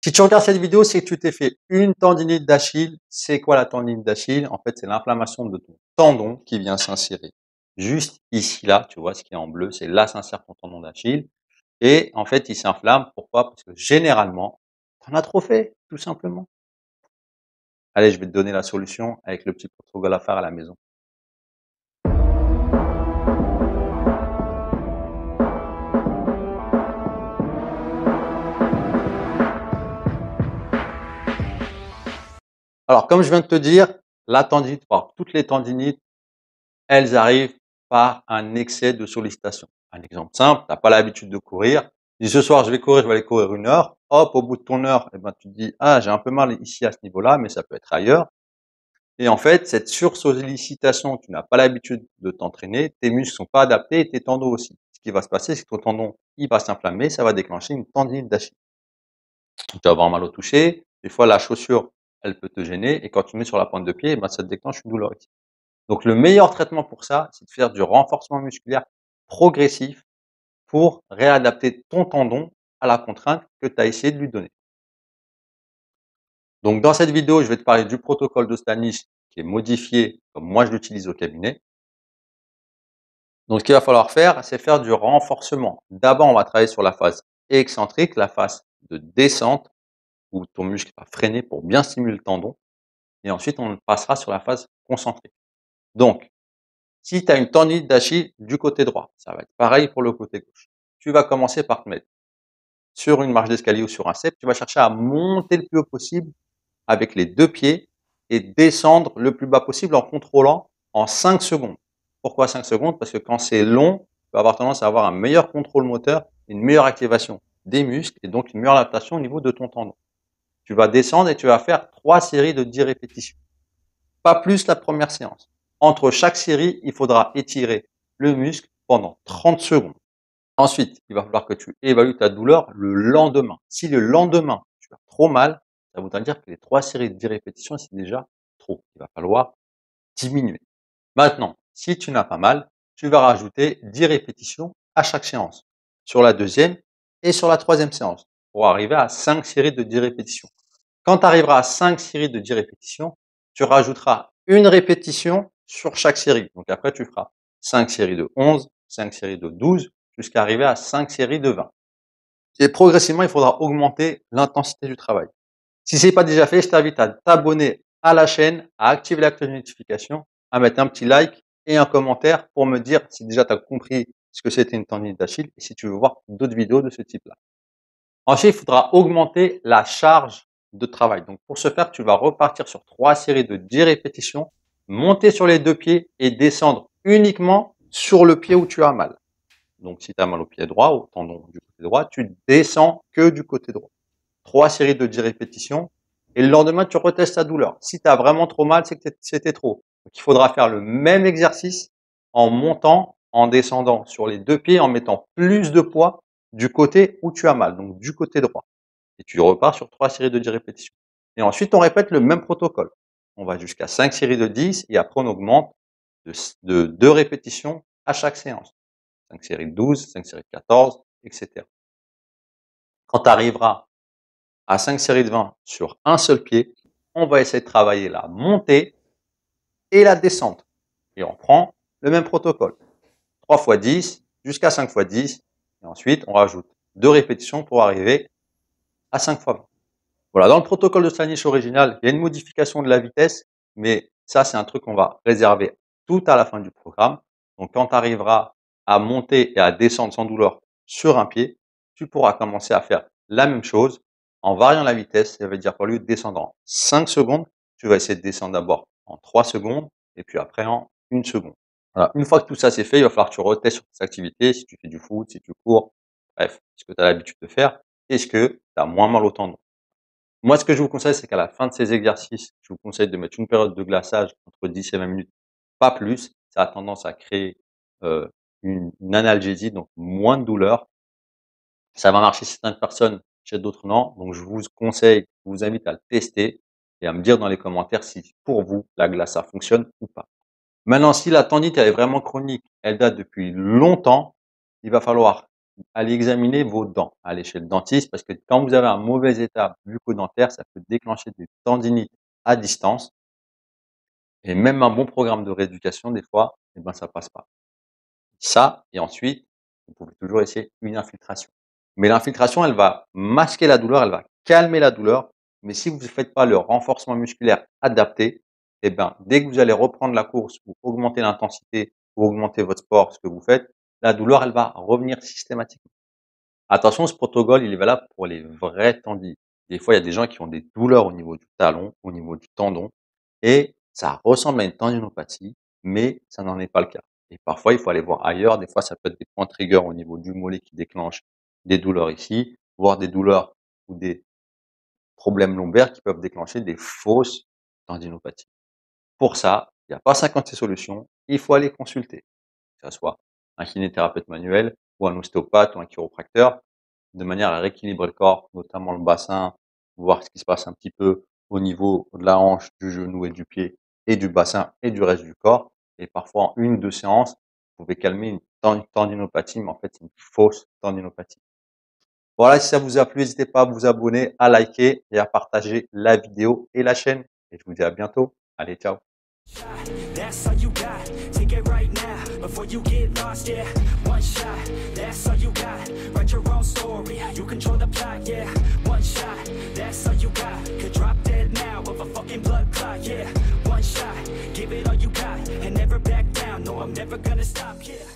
Si tu regardes cette vidéo, c'est que tu t'es fait une tendinite d'Achille. C'est quoi la tendinite d'Achille? En fait, c'est l'inflammation de ton tendon qui vient s'insérer juste ici, là. Tu vois ce qui est en bleu, c'est là s'insère ton tendon d'Achille. Et en fait, il s'inflamme. Pourquoi? Parce que généralement, tu en as trop fait, tout simplement. Allez, je vais te donner la solution avec le petit protocole à faire à la maison. Alors, comme je viens de te dire, la tendinite, toutes les tendinites, elles arrivent par un excès de sollicitation. Un exemple simple, tu n'as pas l'habitude de courir. Tu dis ce soir, je vais courir, je vais aller courir 1 heure. Hop, au bout de ton heure, eh ben, tu te dis, ah, j'ai un peu mal ici à ce niveau-là, mais ça peut être ailleurs. Et en fait, cette sursollicitation, tu n'as pas l'habitude de t'entraîner, tes muscles sont pas adaptés et tes tendons aussi. Ce qui va se passer, c'est que ton tendon, il va s'inflammer, ça va déclencher une tendinite d'Achille. Tu vas avoir mal au toucher. Des fois, la chaussure, elle peut te gêner. Et quand tu mets sur la pointe de pied, ben, ça te déclenche une douleur ici. Donc, le meilleur traitement pour ça, c'est de faire du renforcement musculaire progressif pour réadapter ton tendon à la contrainte que tu as essayé de lui donner. Donc, dans cette vidéo, je vais te parler du protocole de Stanish qui est modifié comme moi je l'utilise au cabinet. Donc, ce qu'il va falloir faire, c'est faire du renforcement. D'abord, on va travailler sur la phase excentrique, la phase de descente, où ton muscle va freiner pour bien stimuler le tendon. Et ensuite, on passera sur la phase concentrique. Donc, si tu as une tendinite d'Achille du côté droit, ça va être pareil pour le côté gauche. Tu vas commencer par te mettre sur une marche d'escalier ou sur un step. Tu vas chercher à monter le plus haut possible avec les 2 pieds et descendre le plus bas possible en contrôlant en 5 secondes. Pourquoi 5 secondes? Parce que quand c'est long, tu vas avoir tendance à avoir un meilleur contrôle moteur, une meilleure activation des muscles et donc une meilleure adaptation au niveau de ton tendon. Tu vas descendre et tu vas faire 3 séries de 10 répétitions. Pas plus la première séance. Entre chaque série, il faudra étirer le muscle pendant 30 secondes. Ensuite, il va falloir que tu évalues ta douleur le lendemain. Si le lendemain, tu as trop mal, ça voudra dire que les 3 séries de 10 répétitions, c'est déjà trop. Il va falloir diminuer. Maintenant, si tu n'as pas mal, tu vas rajouter 10 répétitions à chaque séance, sur la deuxième et sur la troisième séance, pour arriver à 5 séries de 10 répétitions. Quand tu arriveras à 5 séries de 10 répétitions, tu rajouteras une répétition sur chaque série. Donc après, tu feras 5 séries de 11, 5 séries de 12, jusqu'à arriver à 5 séries de 20. Et progressivement, il faudra augmenter l'intensité du travail. Si ce n'est pas déjà fait, je t'invite à t'abonner à la chaîne, à activer la cloche de notification, à mettre un petit like et un commentaire pour me dire si déjà tu as compris ce que c'était une tendinite d'Achille et si tu veux voir d'autres vidéos de ce type-là. Ensuite, il faudra augmenter la charge de travail. Donc, pour ce faire, tu vas repartir sur 3 séries de 10 répétitions, monter sur les 2 pieds et descendre uniquement sur le pied où tu as mal. Donc, si tu as mal au pied droit, au tendon du côté droit, tu descends que du côté droit. 3 séries de 10 répétitions et le lendemain, tu retestes ta douleur. Si tu as vraiment trop mal, c'est que c'était trop. Donc, il faudra faire le même exercice en montant, en descendant sur les 2 pieds, en mettant plus de poids du côté où tu as mal, donc du côté droit. Et tu repars sur 3 séries de 10 répétitions. Et ensuite, on répète le même protocole. On va jusqu'à 5 séries de 10 et après, on augmente de 2 répétitions à chaque séance. 5 séries de 12, 5 séries de 14, etc. Quand tu arriveras à 5 séries de 20 sur un seul pied, on va essayer de travailler la montée et la descente. Et on prend le même protocole. 3 fois 10 jusqu'à 5 fois 10. Et ensuite, on rajoute 2 répétitions pour arriver à 5 fois 20. Voilà, dans le protocole de Stanish original, il y a une modification de la vitesse, mais ça, c'est un truc qu'on va réserver tout à la fin du programme. Donc, quand tu arriveras à monter et à descendre sans douleur sur un pied, tu pourras commencer à faire la même chose en variant la vitesse. Ça veut dire qu'au lieu de descendre en 5 secondes, tu vas essayer de descendre d'abord en 3 secondes et puis après en 1 seconde. Voilà. Une fois que tout ça c'est fait, il va falloir que tu retestes sur tes activités, si tu fais du foot, si tu cours, bref, ce que tu as l'habitude de faire. Est-ce que tu as moins mal au tendon? Moi, ce que je vous conseille, c'est qu'à la fin de ces exercices, je vous conseille de mettre une période de glaçage entre 10 et 20 minutes, pas plus. Ça a tendance à créer une analgésie, donc moins de douleur. Ça va marcher chez certaines personnes, chez d'autres non. Donc, je vous conseille, je vous invite à le tester et à me dire dans les commentaires si pour vous, la glace, ça fonctionne ou pas. Maintenant, si la tendinite elle est vraiment chronique, elle date depuis longtemps, il va falloir allez examiner vos dents. Allez chez le dentiste parce que quand vous avez un mauvais état bucco-dentaire, ça peut déclencher des tendinites à distance et même un bon programme de rééducation des fois, eh ben, ça passe pas. Ça et ensuite, vous pouvez toujours essayer une infiltration. Mais l'infiltration, elle va masquer la douleur, elle va calmer la douleur, mais si vous ne faites pas le renforcement musculaire adapté, eh ben, dès que vous allez reprendre la course ou augmenter l'intensité ou augmenter votre sport, ce que vous faites, la douleur, elle va revenir systématiquement. Attention, ce protocole, il est valable pour les vrais tendinites. Des fois, il y a des gens qui ont des douleurs au niveau du talon, au niveau du tendon et ça ressemble à une tendinopathie, mais ça n'en est pas le cas. Et parfois, il faut aller voir ailleurs. Des fois, ça peut être des points triggers au niveau du mollet qui déclenchent des douleurs ici, voire des douleurs ou des problèmes lombaires qui peuvent déclencher des fausses tendinopathies. Pour ça, il n'y a pas 56 solutions, il faut aller consulter, que ça soit un kinésithérapeute manuel ou un ostéopathe ou un chiropracteur, de manière à rééquilibrer le corps, notamment le bassin, voir ce qui se passe un petit peu au niveau de la hanche, du genou et du pied et du bassin et du reste du corps. Et parfois, en 1 ou 2 séances, vous pouvez calmer une tendinopathie, mais en fait, c'est une fausse tendinopathie. Voilà, si ça vous a plu, n'hésitez pas à vous abonner, à liker et à partager la vidéo et la chaîne. Et je vous dis à bientôt. Allez, ciao. That's all you got, take it right now, before you get lost, yeah, one shot, that's all you got, write your own story, you control the plot, yeah, one shot, that's all you got, could drop dead now of a fucking blood clot, yeah, one shot, give it all you got, and never back down, no I'm never gonna stop, yeah.